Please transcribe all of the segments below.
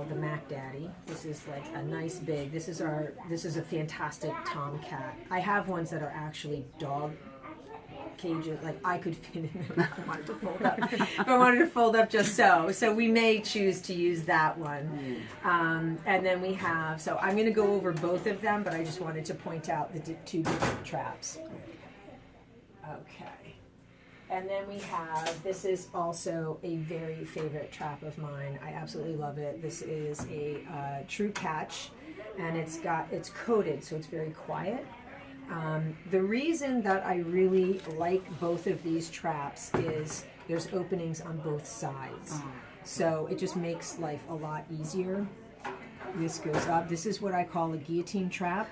called the Mac Daddy. This is like a nice big, this is a fantastic tomcat. I have ones that are actually dog cages, like I could fit in them if I wanted to fold up. If I wanted to fold up just so. So we may choose to use that one. And then we have, so I'm going to go over both of them, but I just wanted to point out the two different traps. Okay. And then we have, this is also a very favorite trap of mine. I absolutely love it. This is a true catch, and it's coated, so it's very quiet. The reason that I really like both of these traps is there's openings on both sides. So it just makes life a lot easier. This goes up. This is what I call a guillotine trap.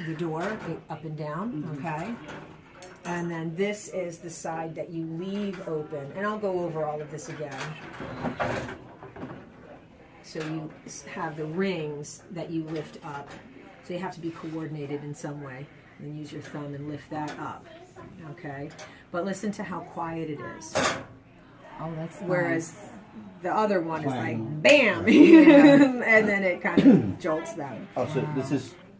The door, up and down, okay? And then this is the side that you leave open. And I'll go over all of this again. So you have the rings that you lift up. So you have to be coordinated in some way. And then use your thumb and lift that up. Okay? But listen to how quiet it is. Oh, that's Whereas nice. The other one is like, bam! And then it kind of jolts them. Oh, so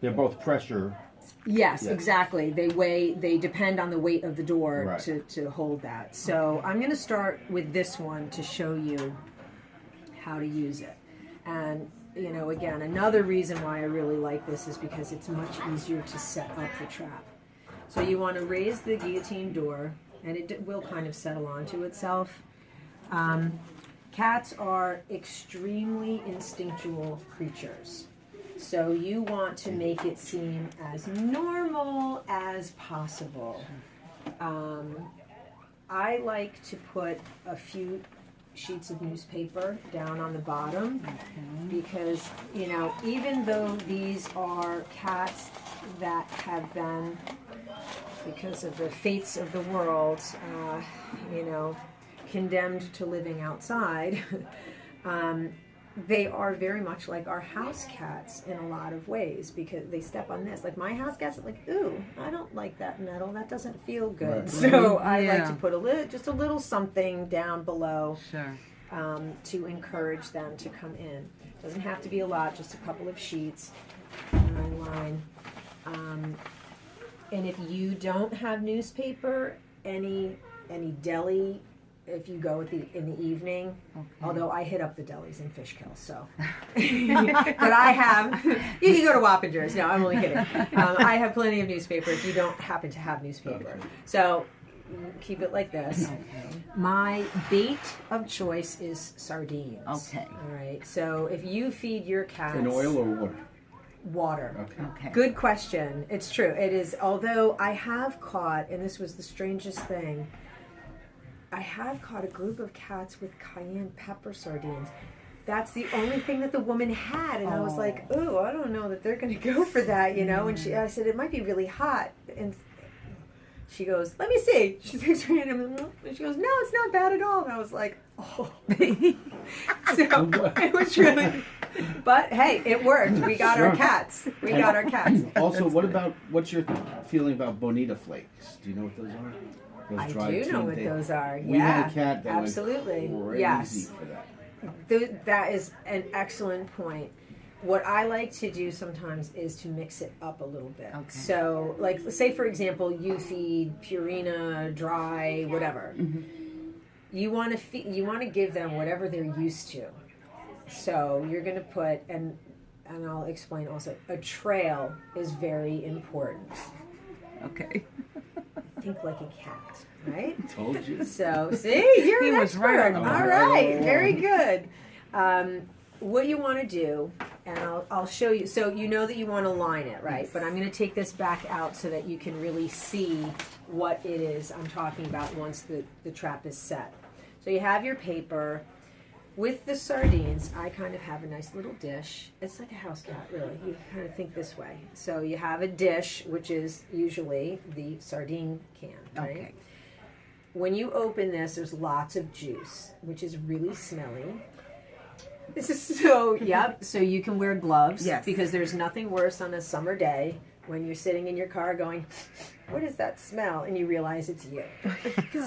they're both pressure. Yes, exactly. They depend on the weight of the door to hold that. So I'm going to start with this one to show you how to use it. And, you know, again, another reason why I really like this is because it's much easier to set up the trap. So you want to raise the guillotine door, and it will kind of settle onto itself. Cats are extremely instinctual creatures. So you want to make it seem as normal as possible. I like to put a few sheets of newspaper down on the bottom because, you know, even though these are cats that have been, because of the fates of the world, you know, condemned to living outside, they are very much like our house cats in a lot of ways because they step on this. Like my house cats are like, ooh, I don't like that metal. That doesn't feel good. Right. So I like to put just a little something down below to encourage them to come in. Doesn't have to be a lot, just a couple of sheets line. And if you don't have newspaper, any deli, if you go in the evening, although I hit up the delis in Fishkill, so. But I have, you can go to Wappingers. No, I'm only kidding. I have plenty of newspaper if you don't happen to have newspaper. So keep it like this. My bait of choice is sardines. Okay. All right. So if you feed your cats. In oil or water? Water. Okay. Good question. It's true. It is, although I have caught, and this was the strangest thing, I have caught a group of cats with cayenne pepper sardines. That's the only thing that the woman had, and I was like, "Oh, I don't know that they're going to go for that," you know. And I said, "It might be really hot." And she goes, "Let me see." She takes her hand and she goes, "No, it's not bad at all." And I was like, "Oh." So it was really, but hey, it worked. We got our cats. We got our cats. Also, what's your feeling about Bonita flakes? Do you know what those are? I do know what those are. We had a cat that absolutely. went crazy Yes. for that. That is an excellent point. What I like to do sometimes is to mix it up a little bit. Okay. So, like, say for example, you feed Purina, dry, whatever. You want to give them whatever they're used to. So you're going to put, and I'll explain also, a trail is very important. Okay. Think like a cat, right? Told you. So, see, you're an expert. Right on the All right, very good. What you want to do, and I'll show you. So you know that you want to line it, right? But I'm going to take this back out so that you can really see what it is I'm talking about once the trap is set. So you have your paper. With the sardines, I kind of have a nice little dish. It's like a house cat, really. You kind of think this way. So you have a dish, which is usually the sardine can, right? Okay. When you open this, there's lots of juice, which is really smelly. This is so you can wear gloves. Yes. Because there's nothing worse on a summer day when you're sitting in your car going, what is that smell? And you realize it's you.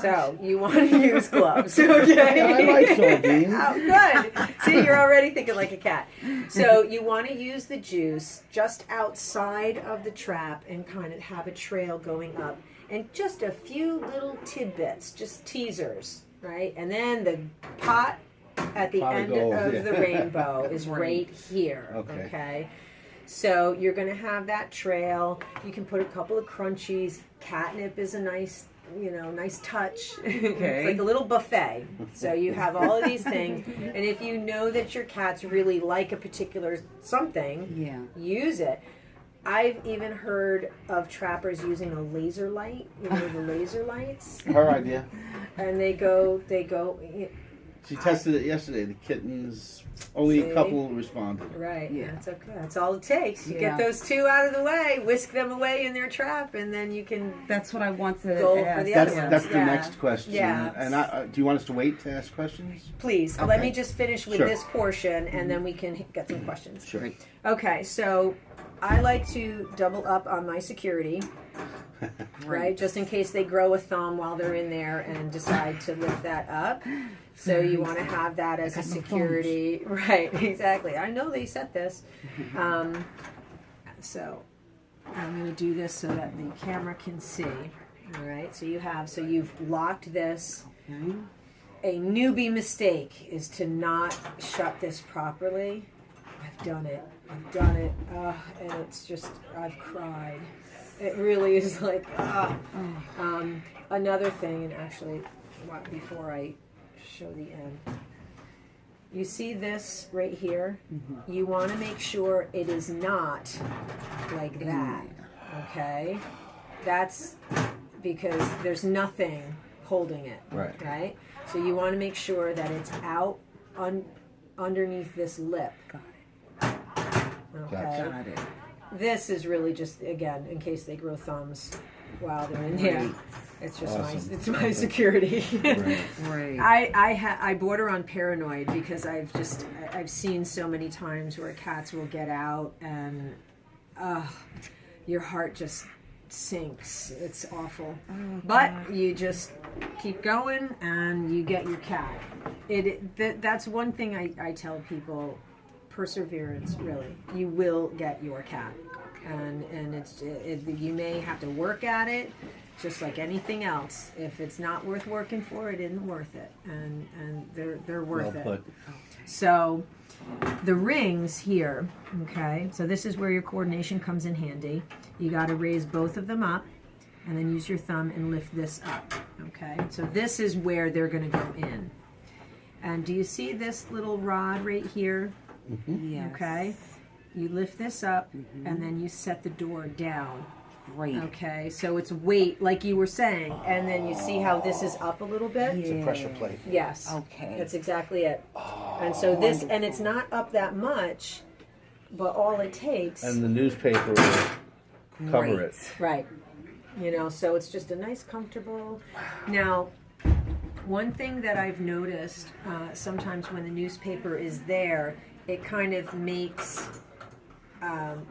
So you want to use gloves, okay? I like soybeans. Oh, good. See, you're already thinking like a cat. So you want to use the juice just outside of the trap and kind of have a trail going up. And just a few little tidbits, just teasers, right? And then the pot at the Pot of end gold, of yeah. the rainbow is right here, okay? So you're going to have that trail. You can put a couple of crunchies. Catnip is a nice, nice touch. It's like a little buffet. So you have all of these things. And if you know that your cats really like a particular something, use it. I've even heard of trappers using a laser light, the laser lights. Her idea. And they go. She tested it yesterday. The kittens, only a couple responded. Right. Yeah. That's okay. That's all it takes. You Yeah. get those two out of the way, whisk them away in their trap, and then you can That's what I want to go for ask. the That's other ones. that's the Yeah. next question. Yeah. And do you want us to wait to ask questions? Please, let me just finish with Sure. this portion, and then we can get some questions. Sure. Okay, so I like to double up on my security, right? Just in case they grow a thumb while they're in there and decide to lift that up. So you want to have that as a security, right? Exactly. I know they set this. So I'm going to do this so that the camera can see. All right. So you've locked this. Okay. A newbie mistake is to not shut this properly. I've done it. And it's just, I've cried. It really is like, another thing, and actually, before I show the end, you see this right here? You want to make sure it is not like that, okay? That's because there's nothing holding it, right? So you want to make sure that it's out underneath this lip. Okay. Got it. This is really just, again, in case they grow thumbs while they're in there. It's just it's my security. Right. I border on paranoid because I've seen so many times where cats will get out and your heart just sinks. It's awful. But you just keep going and you get your cat. That's one thing I tell people. Perseverance, really. You will get your cat, and you may have to work at it, just like anything else. If it's not worth working for, it isn't worth it, and they're worth it. So the rings here, okay. So this is where your coordination comes in handy. You got to raise both of them up, and then use your thumb and lift this up, okay. So this is where they're going to go in. And do you see this little rod right here? Yes. Okay, you lift this up and then you set the door down. Great. Okay, so it's weight, like you were saying, and then you see how this is up a little bit. It's a pressure plate. Yes. Okay. That's exactly it. And so this, and it's not up that much, but all it takes. And the newspaper will cover it. Right. So it's just a nice, comfortable. Now, one thing that I've noticed sometimes when the newspaper is there, it kind of makes,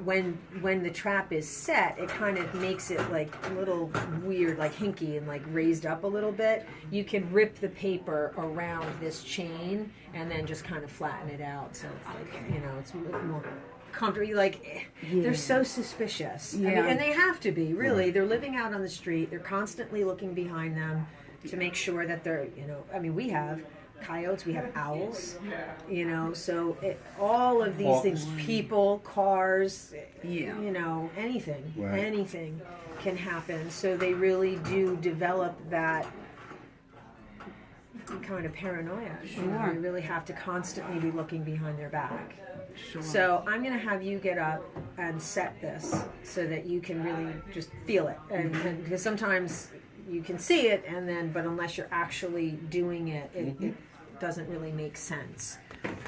when the trap is set, it kind of makes it like a little weird, like hinky and like raised up a little bit. You can rip the paper around this chain and then just kind of flatten it out. So it's like, it's a little more comfortable. Like, they're so suspicious. Yeah. I mean, and they have to be, really. They're living out on the street. They're constantly looking behind them to make sure that they're, we have coyotes, we have owls, so all of these things, people, cars, anything, anything can happen. So they really do develop that kind of paranoia. Sure. You really have to constantly be looking behind their back. Sure. So I'm going to have you get up and set this so that you can really just feel it. And because sometimes you can see it, but unless you're actually doing it, it doesn't really make sense.